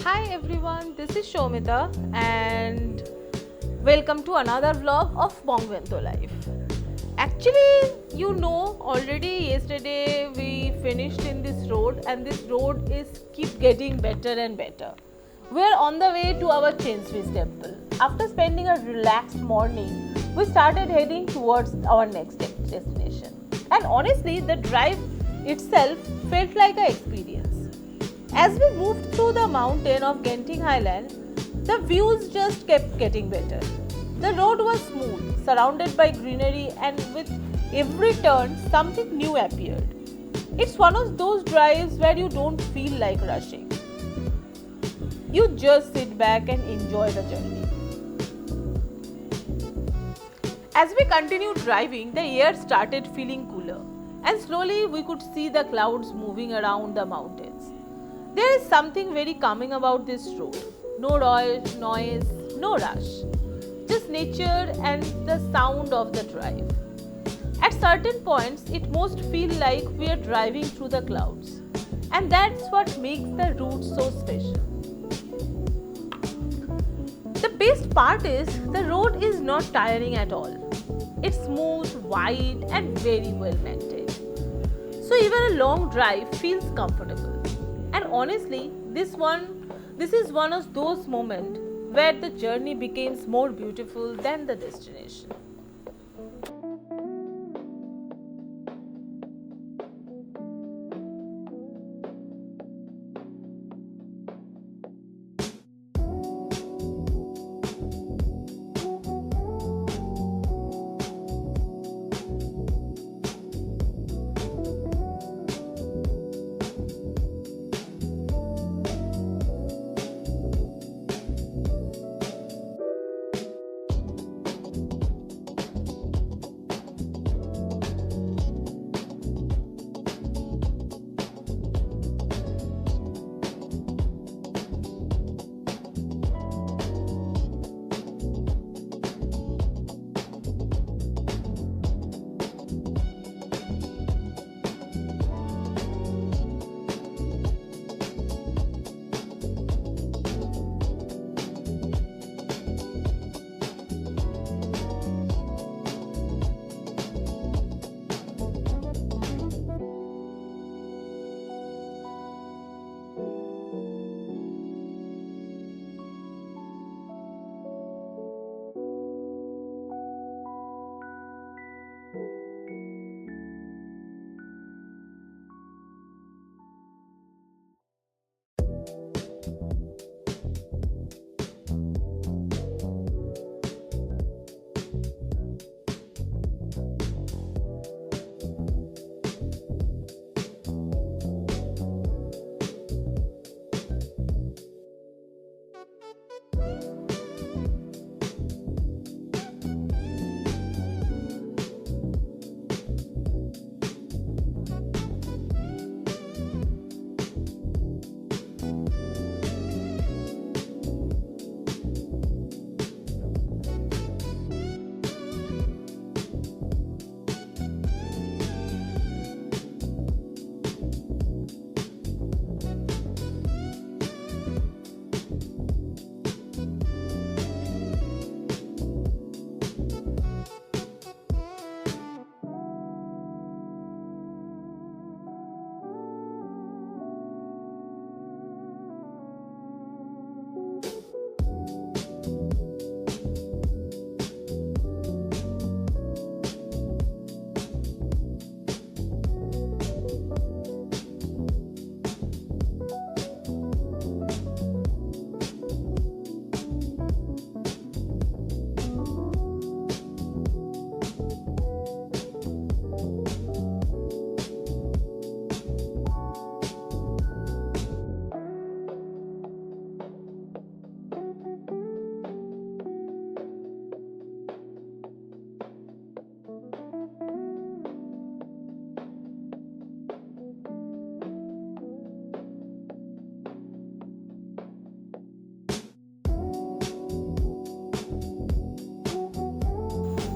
Hi everyone, this is Shomita and welcome to another vlog of Bongvento Life. Actually, already yesterday we finished in this road and this road is keep getting better and better. We are on the way to our Chin Swee Temple. After spending a relaxed morning, we started heading towards our next destination. And honestly, the drive itself felt like an experience. As we moved through the mountain of Genting Highlands, the views just kept getting better. The road was smooth, surrounded by greenery, and with every turn, something new appeared. It's one of those drives where you don't feel like rushing. You just sit back and enjoy the journey. As we continued driving, the air started feeling cooler, and slowly we could see the clouds moving around the mountains. There is something very calming about this road. No noise, no rush. Just nature and the sound of the drive. At certain points, it most feels like we are driving through the clouds. And that's what makes the route so special. The best part is the road is not tiring at all. It's smooth, wide and very well maintained. So even a long drive feels comfortable. And honestly, this is one of those moments where the journey becomes more beautiful than the destination.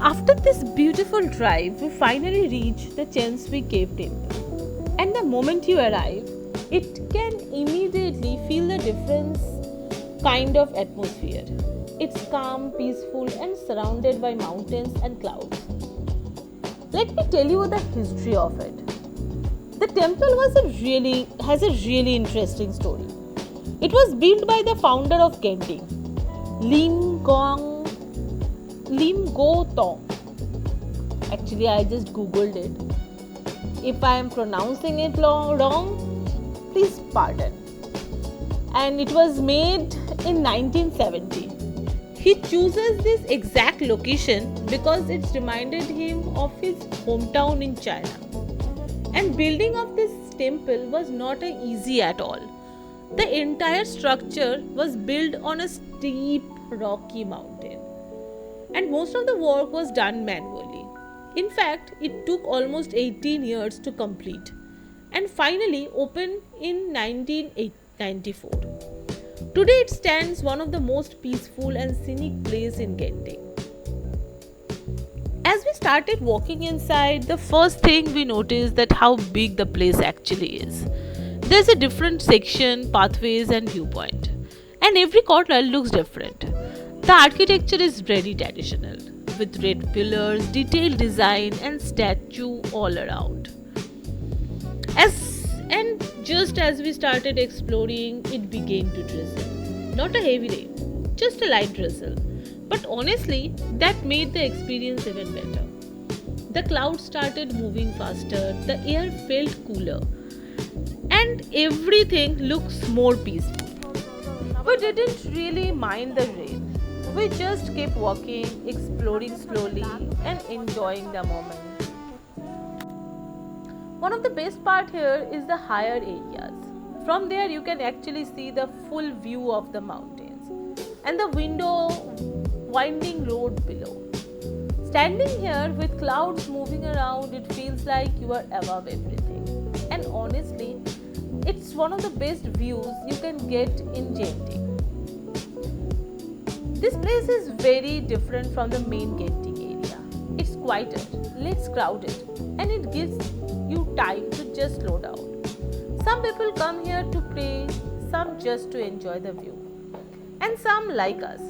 After this beautiful drive, we finally reach the Chin Swee Caves Temple. And the moment you arrive, it can immediately feel the difference kind of atmosphere. It's calm, peaceful, and surrounded by mountains and clouds. Let me tell you the history of it. The temple has a really interesting story. It was built by the founder of Genting, Lim Go Tong. Actually, I just googled it. If I am pronouncing it wrong, please pardon. And it was made in 1970. He chooses this exact location because it's reminded him of his hometown in China. And building of this temple was not easy at all. The entire structure was built on a steep rocky mountain, and most of the work was done manually. In fact, it took almost 18 years to complete and finally opened in 1994. Today it stands one of the most peaceful and scenic places in Genting. As we started walking inside, the first thing we noticed that how big the place actually is. There's a different section, pathways and viewpoint, and every corner looks different. The architecture is very traditional with red pillars, detailed design and statue all around. Just as we started exploring, it began to drizzle. Not a heavy rain, just a light drizzle. But honestly, that made the experience even better. The clouds started moving faster, the air felt cooler, and everything looks more peaceful. We didn't really mind the rain. We just kept walking, exploring slowly, and enjoying the moment. One of the best part here is the higher areas. From there you can actually see the full view of the mountains and the winding road below. Standing here with clouds moving around, it feels like you are above everything. And honestly, it's one of the best views you can get in Genting. This place is very different from the main Genting area. It's quieter, less crowded, and it gives you time to just slow down. Some people come here to pray, some just to enjoy the view, and some like us,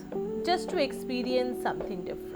just to experience something different.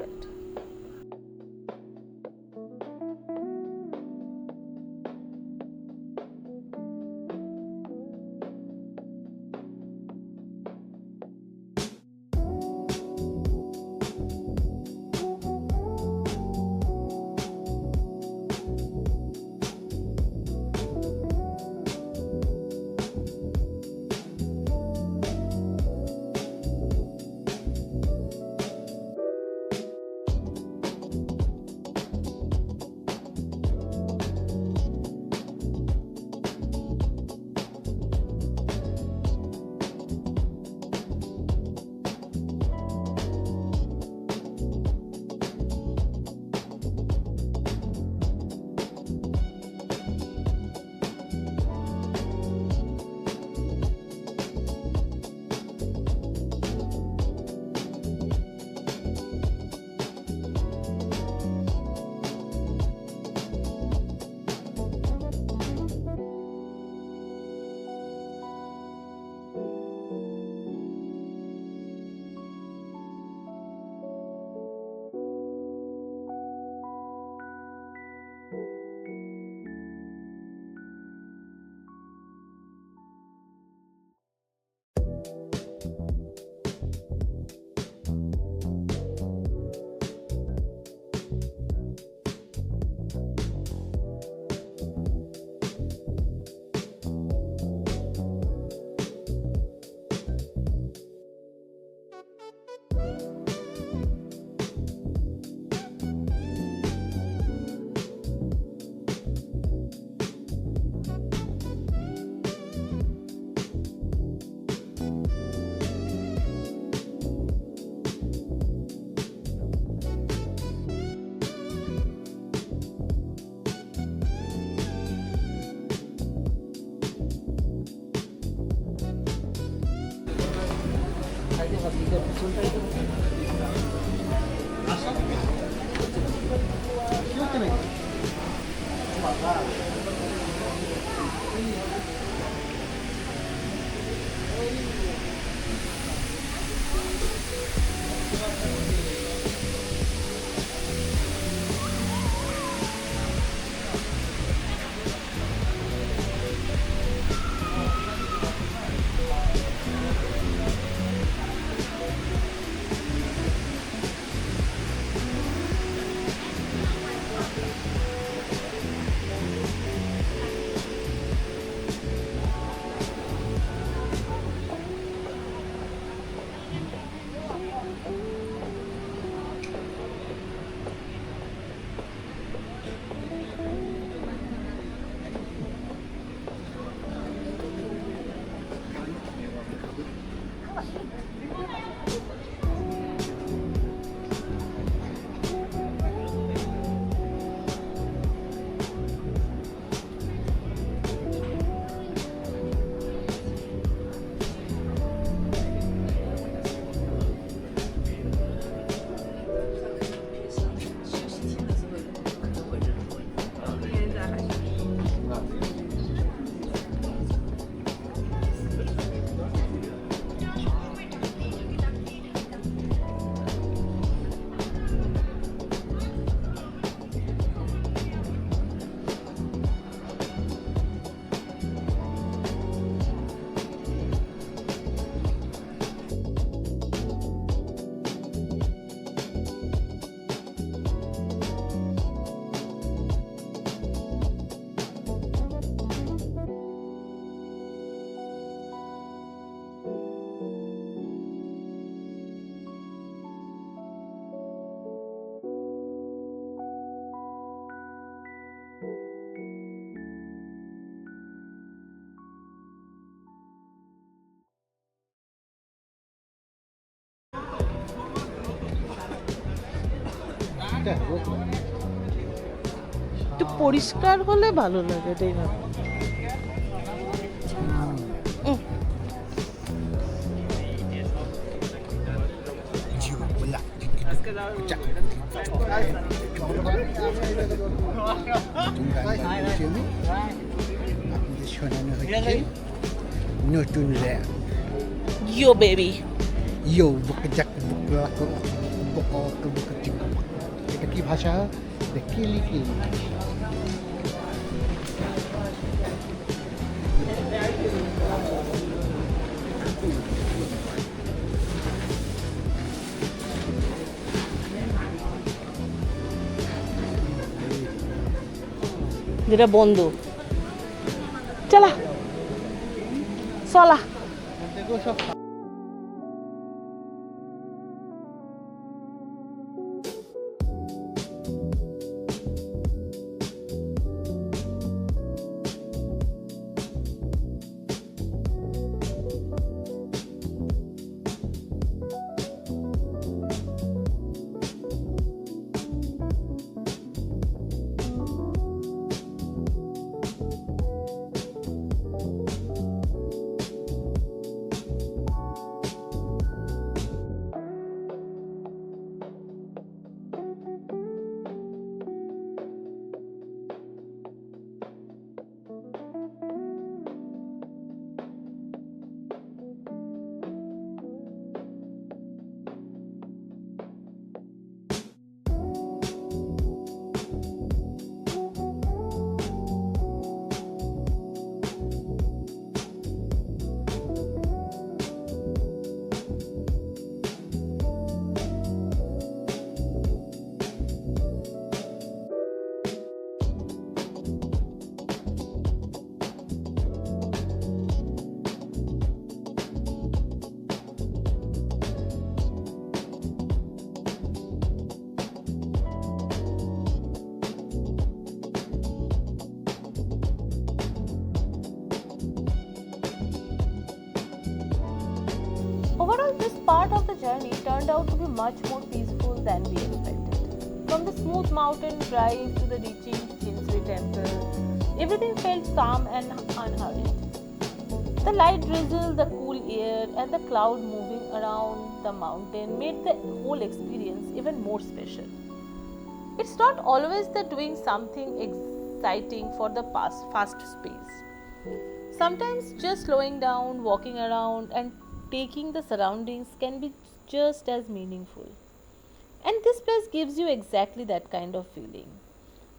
একটু পরিষ্কার হলে ভালো লাগে, এটাই ভালো। Yo baby. Yo bekerja berlaku pokok bekerja. Kita ki bahasa kili. যেটা বন্ধ, চলা চলা। Overall, this part of the journey turned out to be much more peaceful than we expected. From the smooth mountain drive to the reaching Chin Swee Temple, everything felt calm and unhurried. The light drizzle, the cool air, and the cloud moving around the mountain made the whole experience even more special. It's not always the doing something exciting for the fast pace. Sometimes just slowing down, walking around, and taking the surroundings can be just as meaningful. And this place gives you exactly that kind of feeling.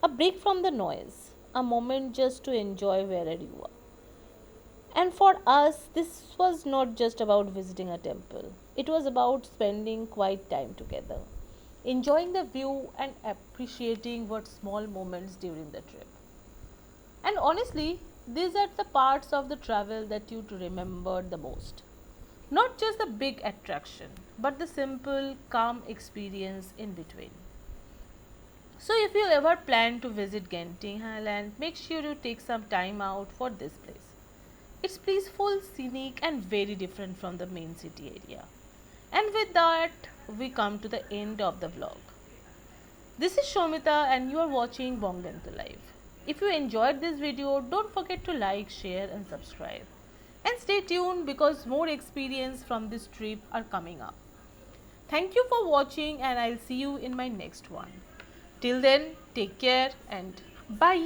A break from the noise, a moment just to enjoy wherever you are. And for us, this was not just about visiting a temple, it was about spending quiet time together, enjoying the view, and appreciating what small moments during the trip. And honestly, these are the parts of the travel that you to remember the most. Not just the big attraction, but the simple, calm experience in between. So, if you ever plan to visit Genting Highlands, make sure you take some time out for this place. It's peaceful, scenic, and very different from the main city area. And with that, we come to the end of the vlog. This is Shomita, and you are watching Bongvento Live. If you enjoyed this video, don't forget to like, share, and subscribe. And stay tuned because more experience from this trip are coming up. Thank you for watching, and I'll see you in my next one. Till then, take care and bye.